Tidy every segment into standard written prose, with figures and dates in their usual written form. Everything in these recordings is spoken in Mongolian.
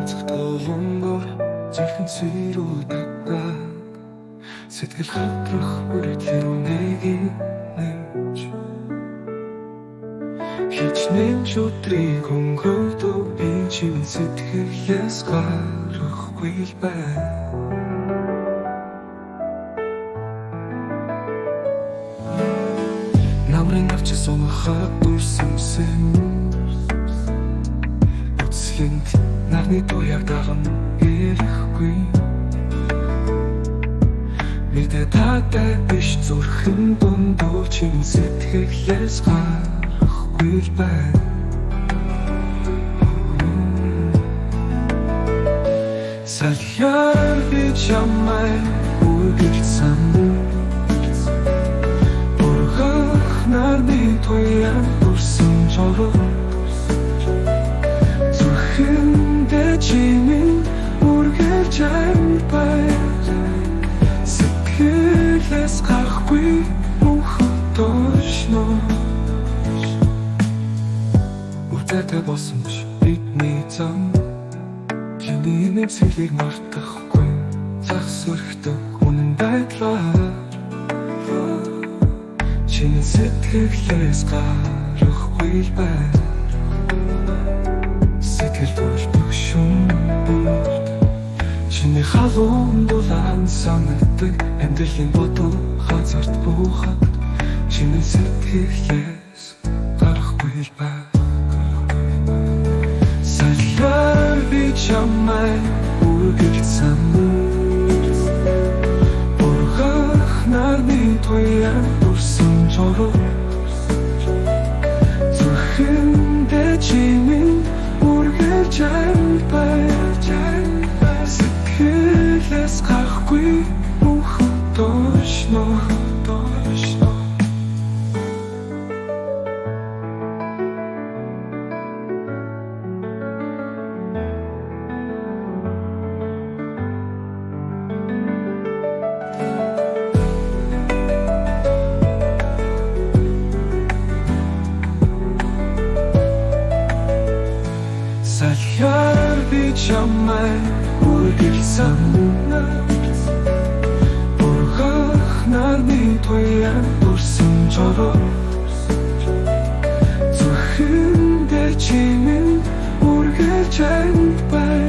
Цогтолонгоор жихэн цэрүү татдаг сэтгэл хатрах үргэлжлэн нэгийг нэж хичнээн өдрийг өнгөрөөдөө би чинь сэтгэлээс гарахгүй л байна. Намрын авчсан хат дүрсэмсэн Үцлэнд нарны туяг даган ирэхгүй Мэдээ таатай биш зүрхэн дундуу чин сэтгэлээс гарахгүй л байна. Салхиар би чамай үргэлжсэн Нарны туяг дүрсэн жорог зүрхэндээ чимийн үргэлж амьбай сэтгэлээс гарахгүй мөнхөд дошно Үтэтэй болсон биш бидний зам Чиний нэмсэлийг мартахгүй Загс өрхтөг үнэн байдлаар Чиний сэтгэлээс гарахгүй л байна Сэтгэл дурдах шүмбүрт Чиний халуун дулаан санагддаг Амьдралын бодол хазарт буухад Чиний сэтгэлээс гарахгүй л байна Салхиар би чамай үргэлжсэн Бургах нарны туяг дүрсэн жорог зүрхэндээ чимийн үргэлж амьбай сэтгэлээс гарахгүй мөнхөд дошно Салхиар би чамай үргэлжсэн Бургах нарны туяг дүрсэн жорог зүрхэндээ чимийн үргэлж амьбай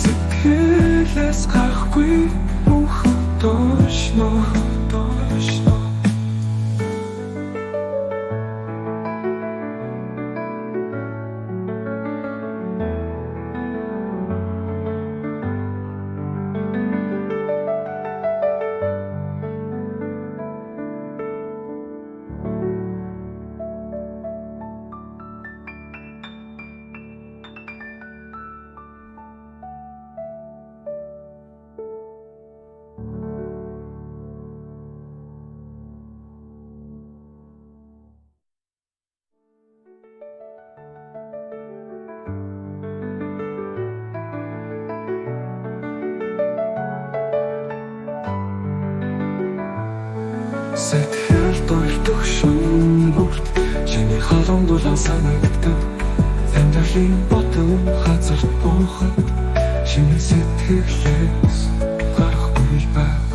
сэтгэлээс гарахгүй мөнхөд дошно Сэтгэл дурдах шүмбүрт Чиний халуун дулаан санагддаг Амьдралын бодол хазарт буухад Чиний сэтгэлээс гарахгүй л байна